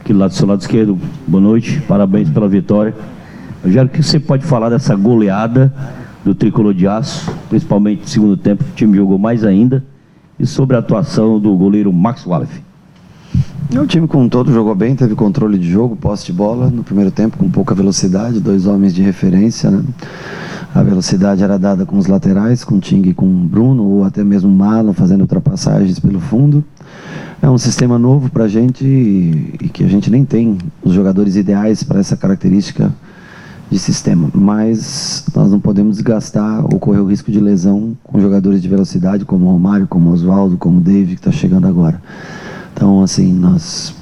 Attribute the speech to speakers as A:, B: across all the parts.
A: aqui do lado do seu lado esquerdo, boa noite, parabéns pela vitória. Rogério, o que você pode falar dessa goleada do Tricolor de Aço, principalmente no segundo tempo, que o time jogou mais ainda, e sobre a atuação do goleiro Max Wallace?
B: O time como um todo jogou bem, teve controle de jogo, posse de bola no primeiro tempo com pouca velocidade, 2 homens de referência, né? A velocidade era dada com os laterais, com o Ting e com o Bruno, ou até mesmo o Marlon fazendo ultrapassagens pelo fundo. É um sistema novo para a gente e que a gente nem tem os jogadores ideais para essa característica de sistema, mas nós não podemos desgastar ou correr o risco de lesão com jogadores de velocidade como o Romário, como o Oswaldo, como o David, que está chegando agora. Então, assim, nós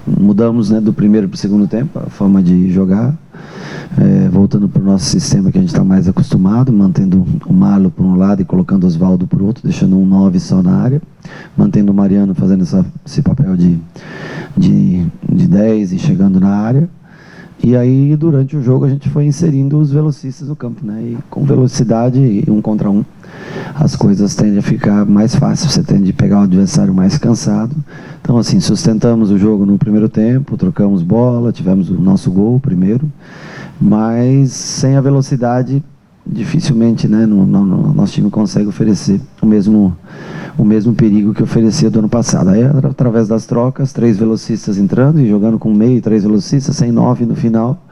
B: mudamos, né, do primeiro para o segundo tempo a forma de jogar, voltando para o nosso sistema que a gente está mais acostumado, mantendo o Marlon por um lado e colocando o Oswaldo por outro, deixando um 9 só na área, mantendo o Mariano fazendo esse papel de 10 e chegando na área. E aí, durante o jogo, a gente foi inserindo os velocistas no campo, né? E com velocidade e 1 contra 1, as coisas tendem a ficar mais fáceis, você tende a pegar o adversário mais cansado. Então, assim, sustentamos o jogo no primeiro tempo, trocamos bola, tivemos o nosso gol primeiro, mas sem a velocidade, dificilmente, né, nosso time consegue oferecer o mesmo perigo que oferecia do ano passado. Aí, através das trocas, 3 velocistas entrando e jogando com meio e 3 velocistas, sem 9 no final.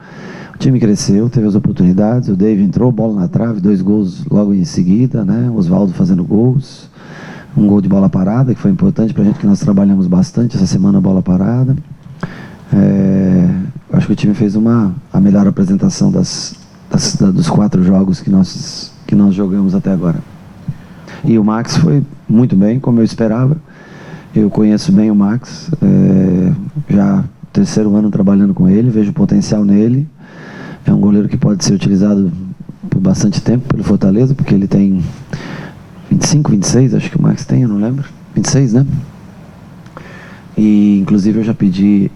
B: O time cresceu, teve as oportunidades, o David entrou, bola na trave, 2 gols logo em seguida, né? Oswaldo fazendo gols, um gol de bola parada, que foi importante para a gente, que nós trabalhamos bastante essa semana, bola parada. Acho que o time fez a melhor apresentação dos 4 jogos que nós jogamos até agora. E o Max foi muito bem, como eu esperava. Eu conheço bem o Max, já 3º ano trabalhando com ele, vejo potencial nele. É um goleiro que pode ser utilizado por bastante tempo pelo Fortaleza, porque ele tem 25, 26, acho que o Max tem, eu não lembro. 26, né? E inclusive eu já pedi,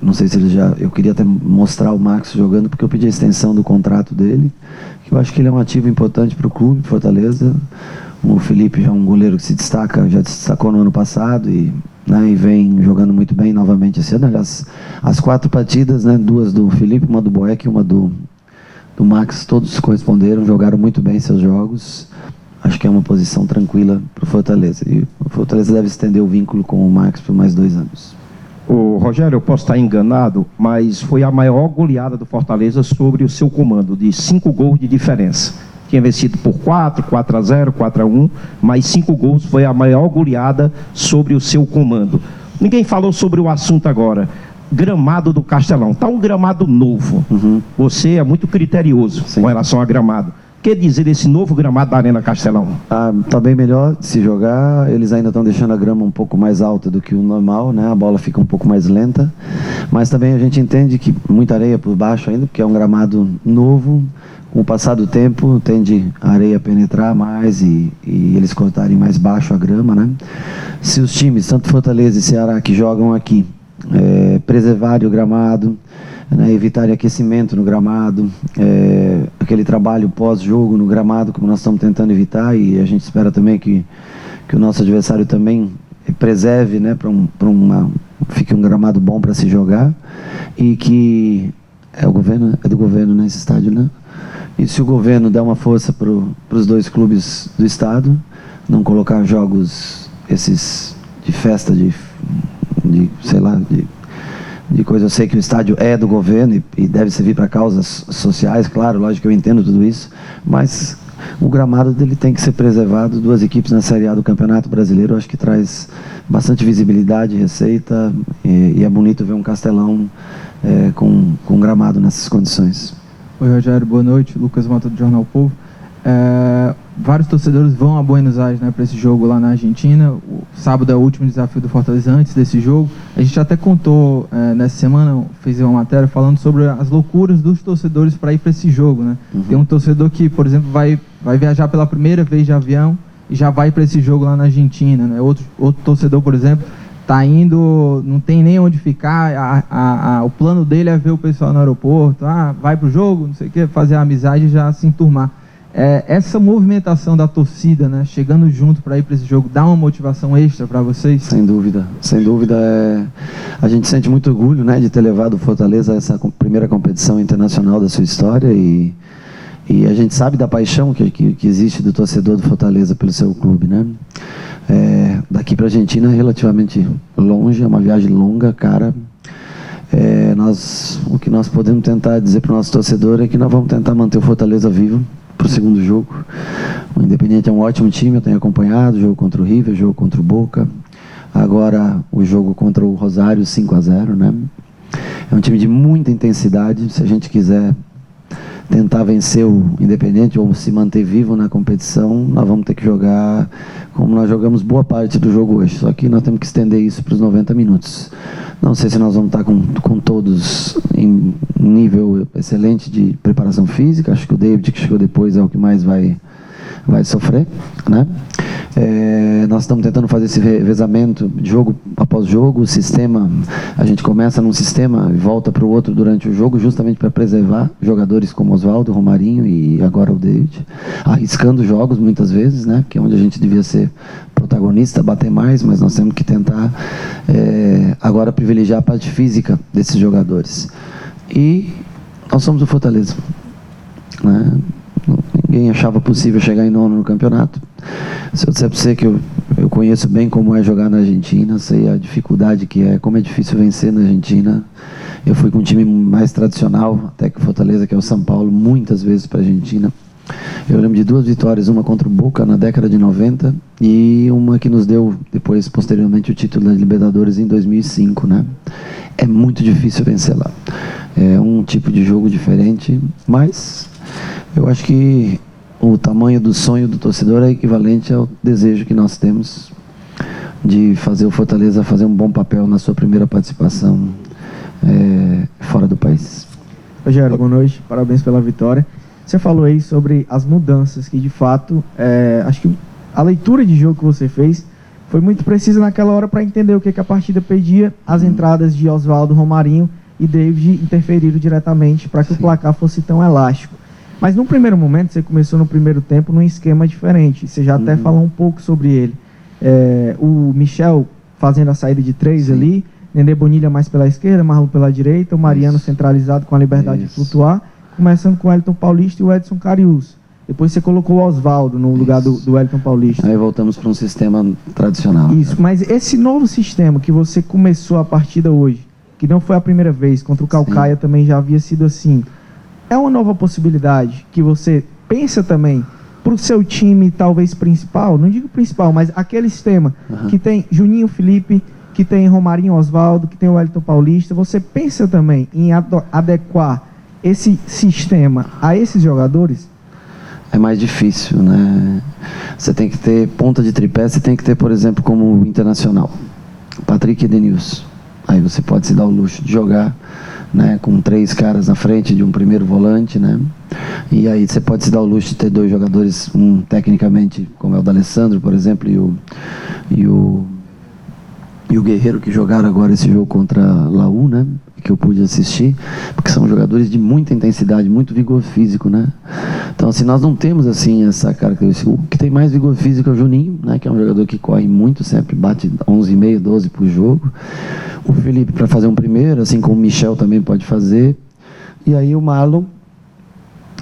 B: não sei se ele já... Eu queria até mostrar o Max jogando, porque eu pedi a extensão do contrato dele, que eu acho que ele é um ativo importante para o clube, Fortaleza. O Felipe já é um goleiro que se destaca, já se destacou no ano passado e vem jogando muito bem novamente esse ano. Aliás, as 4 partidas, né, 2 do Felipe, uma do Boeck e uma do Max, todos corresponderam, jogaram muito bem seus jogos. Acho que é uma posição tranquila para o Fortaleza. E o Fortaleza deve estender o vínculo com o Max por mais 2 anos.
C: Ô, Rogério, eu posso estar enganado, mas foi a maior goleada do Fortaleza sobre o seu comando, de 5 gols de diferença. Tinha vencido por 4-0, 4-1, mas 5 gols foi a maior goleada sobre o seu comando. Ninguém falou sobre o assunto agora. Gramado do Castelão. Está um gramado novo. Você é muito criterioso com relação a gramado. O que dizer desse novo gramado da Arena Castelão?
B: Está bem melhor de se jogar. Eles ainda estão deixando a grama um pouco mais alta do que o normal, né? A bola fica um pouco mais lenta. Mas também a gente entende que muita areia por baixo ainda, porque é um gramado novo. Com o passar do tempo, tende a areia a penetrar mais e eles cortarem mais baixo a grama, né? Se os times, tanto Fortaleza e Ceará, que jogam aqui, preservarem o gramado, né, evitarem aquecimento no gramado, aquele trabalho pós-jogo no gramado, como nós estamos tentando evitar, e a gente espera também que o nosso adversário também preserve, né, fique um gramado bom para se jogar, e que é do governo, né, esse estádio, né? E se o governo der uma força para os 2 clubes do estado, não colocar jogos esses de festa, sei lá, de coisa, eu sei que o estádio é do governo e deve servir para causas sociais, claro, lógico que eu entendo tudo isso, mas o gramado dele tem que ser preservado. 2 equipes na Série A do Campeonato Brasileiro, acho que traz bastante visibilidade, receita, e é bonito ver um Castelão com gramado nessas condições.
D: Oi, Rogério, boa noite. Lucas Mota, do Jornal Povo. Vários torcedores vão a Buenos Aires, né, para esse jogo lá na Argentina. O sábado é o último desafio do Fortaleza antes desse jogo. A gente até contou nessa semana, fez uma matéria falando sobre as loucuras dos torcedores para ir para esse jogo, né? Tem um torcedor que, por exemplo, vai viajar pela primeira vez de avião e já vai para esse jogo lá na Argentina, né? Outro torcedor, por exemplo, tá indo, não tem nem onde ficar, o plano dele é ver o pessoal no aeroporto, vai pro jogo, não sei o que, fazer a amizade e já se enturmar. Essa movimentação da torcida, né, chegando junto para ir para esse jogo, dá uma motivação extra para vocês?
B: Sem dúvida, sem dúvida. A gente sente muito orgulho, né, de ter levado o Fortaleza a essa primeira competição internacional da sua história e a gente sabe da paixão que existe do torcedor do Fortaleza pelo seu clube, né? Daqui para a Argentina é relativamente longe, é uma viagem longa, cara. O que nós podemos tentar dizer para o nosso torcedor é que nós vamos tentar manter o Fortaleza vivo para o segundo jogo. O Independiente é um ótimo time, eu tenho acompanhado o jogo contra o River, o jogo contra o Boca, agora o jogo contra o Rosário, 5-0, né? É um time de muita intensidade. Se a gente quiser tentar vencer o Independiente ou se manter vivo na competição, nós vamos ter que jogar como nós jogamos boa parte do jogo hoje, só que nós temos que estender isso para os 90 minutos. Não sei se nós vamos estar com todos em nível excelente de preparação física. Acho que o David, que chegou depois, é o que mais vai sofrer, né? Nós estamos tentando fazer esse revezamento de jogo após jogo. O sistema, a gente começa num sistema e volta para o outro durante o jogo, justamente para preservar jogadores como Oswaldo, Romarinho e agora o David, arriscando jogos muitas vezes, né? Que é onde a gente devia ser protagonista, bater mais, mas nós temos que tentar agora privilegiar a parte física desses jogadores. E nós somos o Fortaleza, né? Ninguém achava possível chegar em nono no campeonato. Se eu disser para você que eu conheço bem como é jogar na Argentina, sei a dificuldade que é, como é difícil vencer na Argentina. Eu fui com um time mais tradicional, até que o Fortaleza, que é o São Paulo, muitas vezes para a Argentina. Eu lembro de 2 vitórias, uma contra o Boca na década de 90 e uma que nos deu depois, posteriormente, o título da Libertadores em 2005, né? É muito difícil vencer lá. É um tipo de jogo diferente, mas eu acho que o tamanho do sonho do torcedor é equivalente ao desejo que nós temos de fazer o Fortaleza fazer um bom papel na sua primeira participação fora do país.
E: Rogério, boa noite, parabéns pela vitória. Você falou aí sobre as mudanças que, de fato, acho que a leitura de jogo que você fez foi muito precisa naquela hora para entender o que a partida pedia. As entradas de Oswaldo, Romarinho e David interferiram diretamente para que o placar fosse tão elástico. Mas num primeiro momento, você começou no primeiro tempo num esquema diferente. Você já até falou um pouco sobre ele. O Michel fazendo a saída de 3 ali, Nenê Bonilha mais pela esquerda, Marlon pela direita, o Mariano centralizado com a liberdade de flutuar, começando com o Wellington Paulista e o Edson Cariús. Depois você colocou o Oswaldo no lugar do Wellington Paulista.
B: Aí voltamos para um sistema tradicional.
E: Isso, mas esse novo sistema que você começou a partida hoje, que não foi a primeira vez, contra o Caucaia também já havia sido assim, é uma nova possibilidade que você pensa também para o seu time, talvez principal, não digo principal, mas aquele sistema que tem Juninho Felipe, que tem Romarinho Oswaldo, que tem o Wellington Paulista, você pensa também em adequar esse sistema a esses jogadores?
B: É mais difícil, né? Você tem que ter ponta de tripé, você tem que ter, por exemplo, como o Internacional, Patrick e Edenilson. Aí você pode se dar o luxo de jogar, né, com 3 caras na frente de um primeiro volante, né? E aí você pode se dar o luxo de ter 2 jogadores, um tecnicamente, como é o D'Alessandro, por exemplo, e o Guerreiro, que jogaram agora esse jogo contra Laú, né? Que eu pude assistir, porque são jogadores de muita intensidade, muito vigor físico, né? Então, assim, nós não temos, assim, essa característica. O que tem mais vigor físico é o Juninho, né? Que é um jogador que corre muito, sempre bate 11,5, 12 por jogo. O Felipe para fazer um primeiro, assim como o Michel também pode fazer. E aí o Marlon,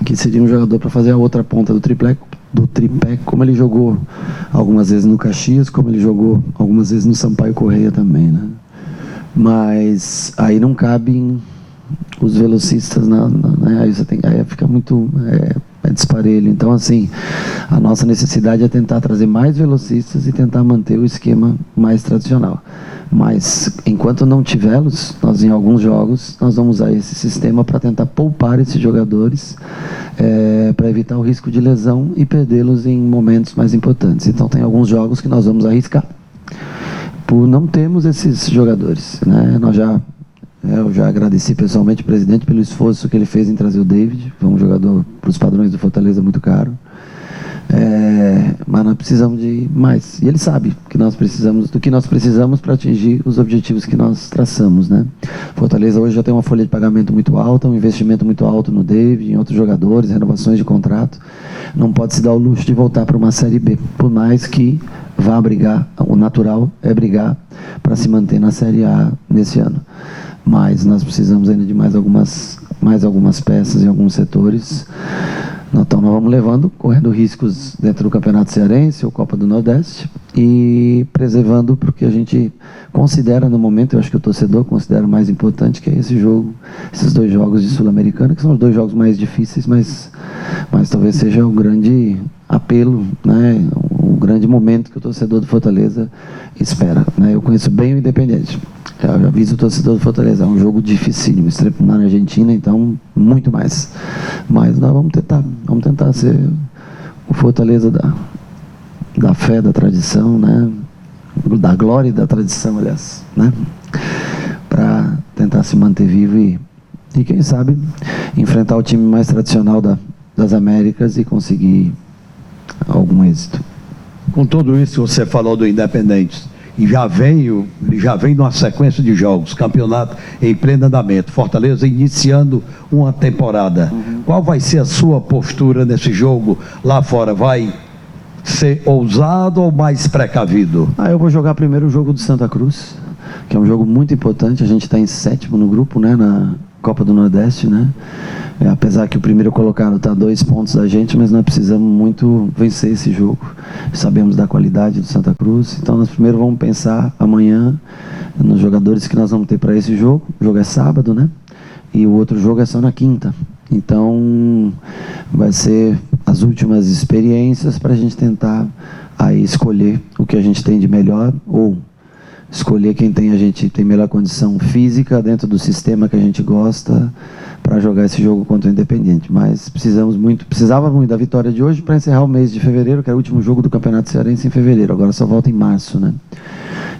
B: que seria um jogador para fazer a outra ponta do tripé, como ele jogou algumas vezes no Caxias, como ele jogou algumas vezes no Sampaio Correia também, né? Mas aí não cabem os velocistas, né? Aí fica muito disparelho. Então, assim, a nossa necessidade é tentar trazer mais velocistas e tentar manter o esquema mais tradicional. Mas, enquanto não tivermos, nós em alguns jogos, nós vamos usar esse sistema para tentar poupar esses jogadores, para evitar o risco de lesão e perdê-los em momentos mais importantes. Então, tem alguns jogos que nós vamos arriscar, por não termos esses jogadores, né? Eu já agradeci pessoalmente o presidente pelo esforço que ele fez em trazer o David. Foi um jogador, para os padrões do Fortaleza, muito caro. mas nós precisamos de mais. E ele sabe que nós precisamos do que nós precisamos para atingir os objetivos que nós traçamos, né? Fortaleza hoje já tem uma folha de pagamento muito alta, um investimento muito alto no David, em outros jogadores, renovações de contrato. Não pode se dar o luxo de voltar para uma Série B, por mais que vá brigar. O natural é brigar para se manter na Série A nesse ano. Mas nós precisamos ainda de mais algumas peças em alguns setores. Então nós vamos levando, correndo riscos dentro do Campeonato Cearense ou Copa do Nordeste e preservando porque a gente considera no momento, eu acho que o torcedor considera mais importante, que é esse jogo, esses 2 jogos de Sul-Americana, que são os 2 jogos mais difíceis, mas talvez seja o grande apelo, né, o grande momento que o torcedor do Fortaleza espera, né? Eu conheço bem o Independente. Eu aviso o torcedor do Fortaleza, é um jogo dificílimo, na Argentina, então, muito mais. Mas nós vamos tentar ser o Fortaleza da fé, da tradição, né? Da glória e da tradição, aliás, né? Para tentar se manter vivo e quem sabe, enfrentar o time mais tradicional das Américas e conseguir algum êxito.
F: Com tudo isso que você falou do Independente, e já vem numa sequência de jogos, campeonato em pleno andamento, Fortaleza iniciando uma temporada. Qual vai ser a sua postura nesse jogo lá fora? Vai ser ousado ou mais precavido?
B: Eu vou jogar primeiro o jogo do Santa Cruz, que é um jogo muito importante. A gente está em 7º no grupo, né, na Copa do Nordeste, né? Apesar que o primeiro colocado está a 2 pontos da gente, mas nós precisamos muito vencer esse jogo. Sabemos da qualidade do Santa Cruz, então nós primeiro vamos pensar amanhã nos jogadores que nós vamos ter para esse jogo. O jogo é sábado, né? E o outro jogo é só na quinta. Então vai ser as últimas experiências para a gente tentar aí escolher o que a gente tem de melhor ou escolher quem a gente tem melhor condição física dentro do sistema que a gente gosta para jogar esse jogo contra o Independiente. Mas precisava muito da vitória de hoje para encerrar o mês de fevereiro, que é o último jogo do Campeonato Cearense em fevereiro. Agora só volta em março, né?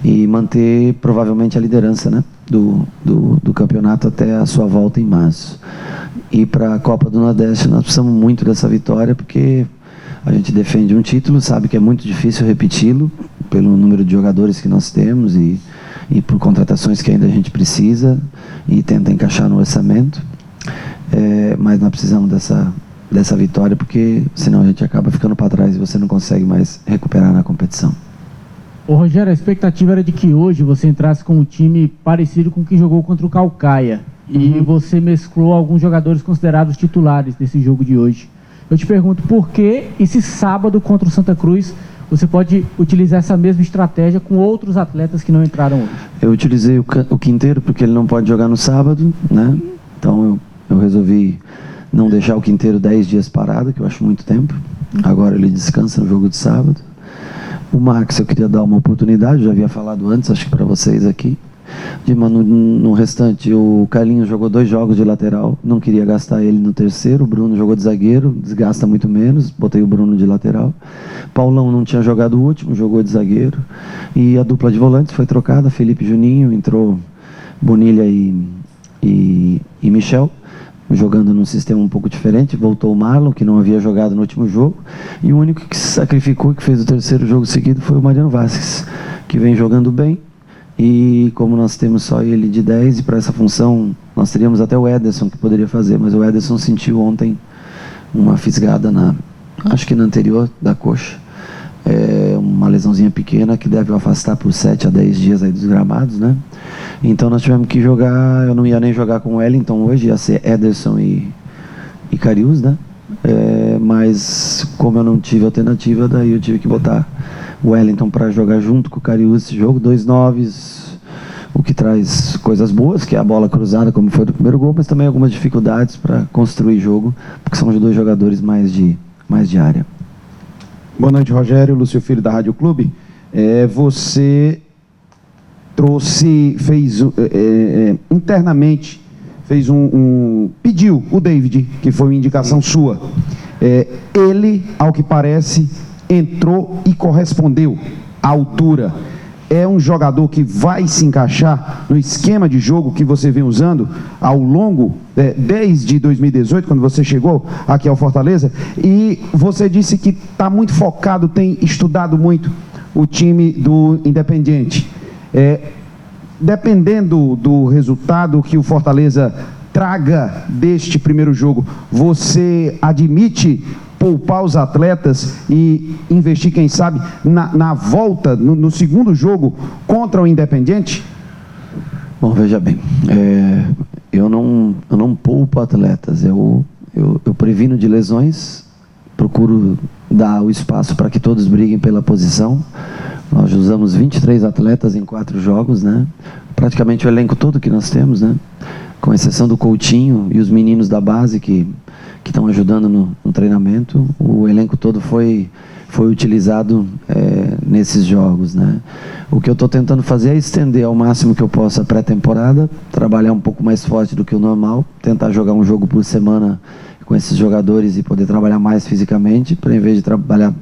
B: E manter provavelmente a liderança, né, do campeonato até a sua volta em março. E para a Copa do Nordeste nós precisamos muito dessa vitória, porque a gente defende um título, sabe que é muito difícil repeti-lo pelo número de jogadores que nós temos e por contratações que ainda a gente precisa e tenta encaixar no orçamento. Mas nós precisamos dessa vitória, porque senão a gente acaba ficando para trás e você não consegue mais recuperar na competição.
G: Ô Rogério, a expectativa era de que hoje você entrasse com um time parecido com o que jogou contra o Caucaia. E você mesclou alguns jogadores considerados titulares desse jogo de hoje. Eu te pergunto por que esse sábado contra o Santa Cruz você pode utilizar essa mesma estratégia com outros atletas que não entraram hoje?
B: Eu utilizei o Quinteiro porque ele não pode jogar no sábado, né? Então eu resolvi não deixar o Quinteiro 10 dias parado, que eu acho muito tempo. Agora ele descansa no jogo de sábado. O Max eu queria dar uma oportunidade, já havia falado antes, acho que para vocês aqui. No restante, o Carlinhos jogou 2 jogos de lateral, não queria gastar ele no terceiro. O Bruno jogou de zagueiro, desgasta muito menos, botei o Bruno de lateral. Paulão não tinha jogado o último, jogou de zagueiro. E a dupla de volantes foi trocada, Felipe e Juninho, entrou Bonilha e Michel, jogando num sistema um pouco diferente. Voltou o Marlon, que não havia jogado no último jogo, e o único que se sacrificou, que fez o terceiro jogo seguido, foi o Mariano Vasquez, que vem jogando bem. E como nós temos só ele de 10, e para essa função nós teríamos até o Ederson que poderia fazer, mas o Ederson sentiu ontem uma fisgada acho que na anterior da coxa, uma lesãozinha pequena que deve o afastar por 7 a 10 dias aí dos gramados, né? Então nós tivemos que jogar, eu não ia nem jogar com o Wellington hoje, ia ser Ederson e Karius, né? Mas como eu não tive alternativa, daí eu tive que botar o Wellington para jogar junto com o Karius esse jogo, 2 noves, o que traz coisas boas, que é a bola cruzada, como foi do primeiro gol, mas também algumas dificuldades para construir jogo, porque são os 2 jogadores mais de área.
C: Boa noite, Rogério, Lúcio Filho da Rádio Clube. Você fez internamente, pediu o David, que foi uma indicação sua. Ele, ao que parece, entrou e correspondeu à altura.
H: é um jogador que vai se encaixar no esquema de jogo que você vem usando ao longo, desde 2018, quando você chegou aqui ao Fortaleza, e você disse que está muito focado, tem estudado muito o time do Independiente. Dependendo do resultado que o Fortaleza traga deste primeiro jogo, você admite poupar os atletas e investir, quem sabe, na volta, no segundo jogo contra o Independiente?
B: Bom, veja bem, eu não poupo atletas, eu previno de lesões, procuro dar o espaço para que todos briguem pela posição. Nós usamos 23 atletas em 4 jogos, né? Praticamente o elenco todo que nós temos, né? Com exceção do Coutinho e os meninos da base que estão ajudando no treinamento, o elenco todo foi utilizado nesses jogos, né? O que eu estou tentando fazer é estender ao máximo que eu possa a pré-temporada, trabalhar um pouco mais forte do que o normal, tentar jogar um jogo por semana com esses jogadores e poder trabalhar mais fisicamente, para em vez de trabalhar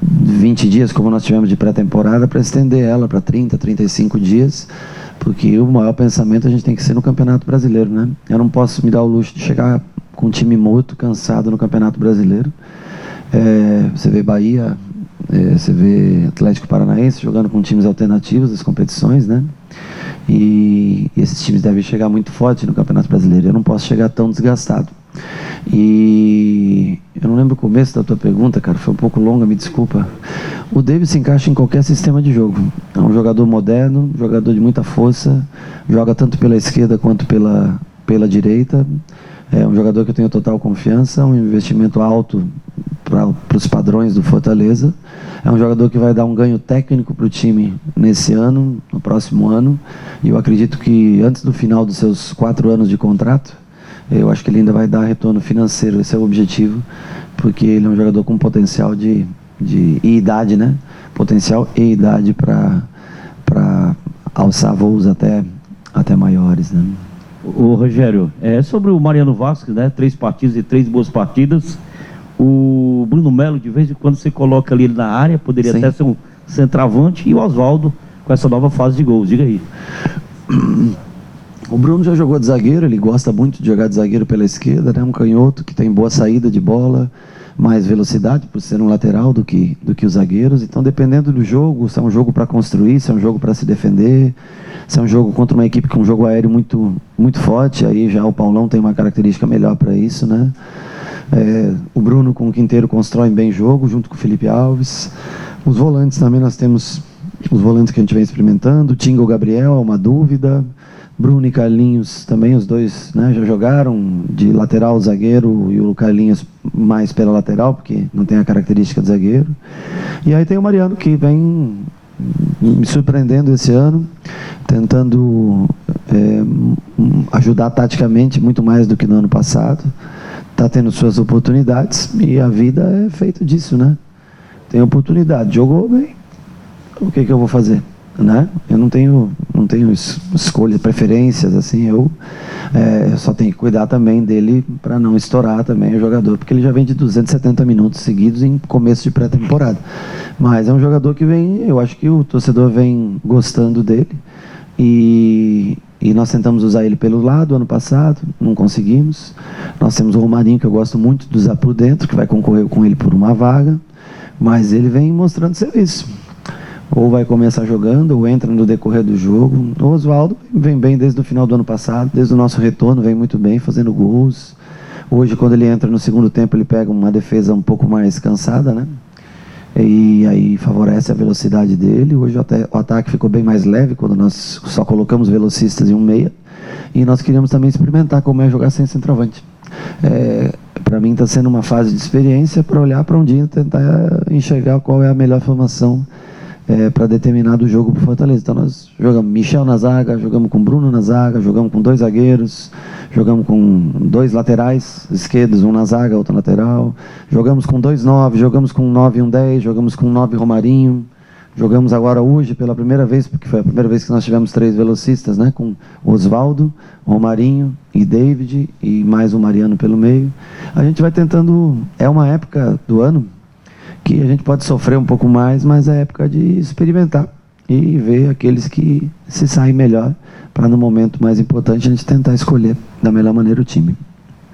B: 20 dias como nós tivemos de pré-temporada, para estender ela para 30, 35 dias, porque o maior pensamento a gente tem que ser no Campeonato Brasileiro, né? Eu não posso me dar o luxo de chegar com um time morto, cansado no Campeonato Brasileiro. Você vê Bahia, você vê Atlético Paranaense jogando com times alternativos das competições, né? E esses times devem chegar muito forte no Campeonato Brasileiro. Eu não posso chegar tão desgastado. E eu não lembro o começo da tua pergunta, cara, foi um pouco longa, me desculpa. O David se encaixa em qualquer sistema de jogo. É um jogador moderno, jogador de muita força, joga tanto pela esquerda quanto pela direita. É um jogador que eu tenho total confiança, um investimento alto para os padrões do Fortaleza. É um jogador que vai dar um ganho técnico para o time nesse ano, no próximo ano. E eu acredito que antes do final dos seus 4 anos de contrato, eu acho que ele ainda vai dar retorno financeiro. Esse é o objetivo, porque ele é um jogador com potencial e idade, né? Potencial e idade para alçar voos até maiores, né?
A: Ô Rogério, sobre o Mariano Vasquez, né? 3 partidas e 3 boas partidas. O Bruno Melo, de vez em quando você coloca ali na área, poderia
B: Sim.
A: até ser um centroavante, e o Oswaldo com essa nova fase de gols. Diga aí.
B: O Bruno já jogou de zagueiro, ele gosta muito de jogar de zagueiro pela esquerda, né? Um canhoto que tem boa saída de bola, mais velocidade por ser um lateral do que os zagueiros. Então, dependendo do jogo, se é um jogo para construir, se é um jogo para se defender, se é um jogo contra uma equipe com um jogo aéreo muito, muito forte, aí já o Paulão tem uma característica melhor para isso, né? O Bruno com o Quinteiro constroem bem jogo, junto com o Felipe Alves. Os volantes também, nós temos os volantes que a gente vem experimentando. O Tinga ou o Gabriel, é uma dúvida. Bruno e Carlinhos também, os dois, né, já jogaram de lateral zagueiro, e o Carlinhos mais pela lateral, porque não tem a característica de zagueiro. E aí tem o Mariano, que vem me surpreendendo esse ano, tentando ajudar taticamente muito mais do que no ano passado. Está tendo suas oportunidades, e a vida é feita disso, né? Tem oportunidade, jogou bem, o que eu vou fazer? Né? Eu não tenho escolha, preferências, assim, eu só tenho que cuidar também dele para não estourar também o jogador, porque ele já vem de 270 minutos seguidos em começo de pré-temporada. Mas é um jogador que vem, eu acho que o torcedor vem gostando dele, e nós tentamos usar ele pelo lado ano passado, não conseguimos. Nós temos o Romarinho, que eu gosto muito de usar por dentro, que vai concorrer com ele por uma vaga, mas ele vem mostrando serviço. Ou vai começar jogando, ou entra no decorrer do jogo. O Oswaldo vem bem desde o final do ano passado, desde o nosso retorno, vem muito bem, fazendo gols. Hoje, quando ele entra no segundo tempo, ele pega uma defesa um pouco mais cansada, né? E aí favorece a velocidade dele. Hoje o ataque ficou bem mais leve, quando nós só colocamos velocistas e um meia. E nós queríamos também experimentar como é jogar sem centroavante. Para mim está sendo uma fase de experiência, para olhar para um dia e tentar enxergar qual é a melhor formação para determinado jogo para o Fortaleza. Então nós jogamos Michel na zaga, jogamos com Bruno na zaga, jogamos com 2 zagueiros, jogamos com 2 laterais esquerdos, um na zaga, outro lateral, jogamos com 2 9, jogamos com 9 e um 10, jogamos com 9 Romarinho, jogamos agora hoje pela primeira vez, porque foi a primeira vez que nós tivemos 3 velocistas, né, com Oswaldo, Romarinho e David, e mais o Mariano pelo meio. A gente vai tentando, é uma época do ano que a gente pode sofrer um pouco mais, mas é época de experimentar e ver aqueles que se saem melhor, para no momento mais importante a gente tentar escolher da melhor maneira o time.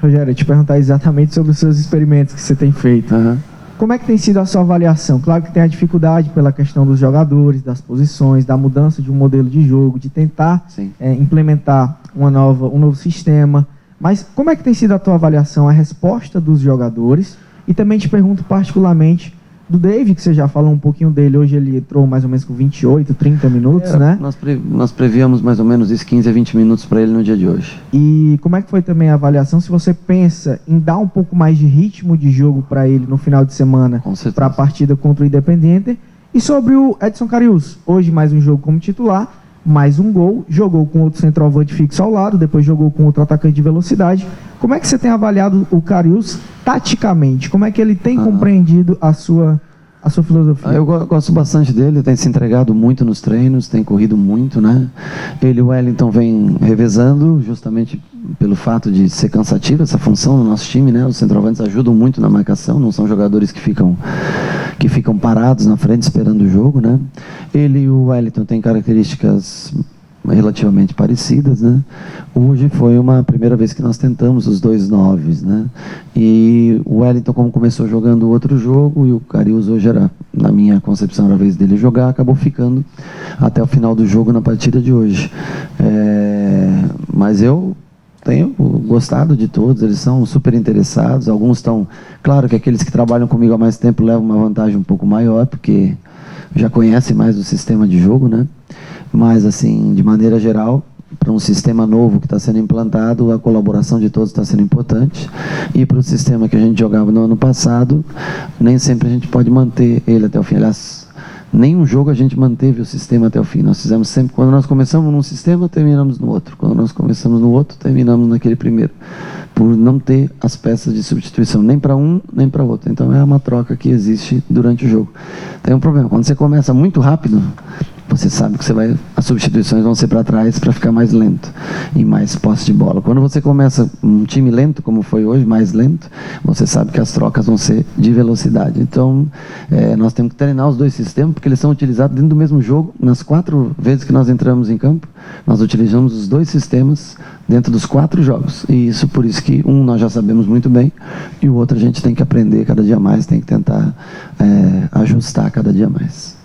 E: Rogério, eu te perguntar exatamente sobre os seus experimentos que você tem feito. Como é que tem sido a sua avaliação? Claro que tem a dificuldade pela questão dos jogadores, das posições, da mudança de um modelo de jogo, de tentar implementar um novo sistema. Mas como é que tem sido a tua avaliação, a resposta dos jogadores? E também te pergunto particularmente do David, que você já falou um pouquinho dele. Hoje ele entrou mais ou menos com 28, 30 minutos, né?
B: Nós prevíamos mais ou menos isso, 15 a 20 minutos para ele no dia de hoje.
E: E como é que foi também a avaliação? Se você pensa em dar um pouco mais de ritmo de jogo para ele no final de semana, para a partida contra o Independiente. E sobre o Edson Carius, hoje mais um jogo como titular, mais um gol, jogou com outro centroavante fixo ao lado, depois jogou com outro atacante de velocidade. Como é que você tem avaliado o Carius taticamente? Como é que ele tem compreendido a sua filosofia?
B: Eu gosto bastante dele, tem se entregado muito nos treinos, tem corrido muito, né? Ele e o Wellington vem revezando, justamente pelo fato de ser cansativa essa função no nosso time, né? Os centroavantes ajudam muito na marcação, não são jogadores que ficam parados na frente esperando o jogo, né? Ele e o Wellington têm características relativamente parecidas, né? Hoje foi uma primeira vez que nós tentamos os dois noves, né? E o Wellington, como começou jogando outro jogo, e o Carius hoje era, na minha concepção, era a vez dele jogar, acabou ficando até o final do jogo na partida de hoje. Mas eu tenho gostado de todos, eles são super interessados, alguns estão, claro que aqueles que trabalham comigo há mais tempo levam uma vantagem um pouco maior, porque já conhecem mais o sistema de jogo, né? Mas, assim, de maneira geral, para um sistema novo que está sendo implantado, a colaboração de todos está sendo importante. E para o sistema que a gente jogava no ano passado, nem sempre a gente pode manter ele até o fim. Aliás, nenhum jogo a gente manteve o sistema até o fim. Nós fizemos sempre, quando nós começamos num sistema, terminamos no outro. Quando nós começamos no outro, terminamos naquele primeiro. Por não ter as peças de substituição, nem para um, nem para outro. Então é uma troca que existe durante o jogo. Tem um problema, quando você começa muito rápido, você sabe que as substituições vão ser para trás para ficar mais lento e mais posse de bola. Quando você começa um time lento, como foi hoje, mais lento, você sabe que as trocas vão ser de velocidade. Então, nós temos que treinar os dois sistemas, porque eles são utilizados dentro do mesmo jogo. Nas 4 vezes que nós entramos em campo, nós utilizamos os dois sistemas dentro dos 4 jogos. E isso, por isso que um nós já sabemos muito bem, e o outro a gente tem que aprender cada dia mais, tem que tentar ajustar cada dia mais.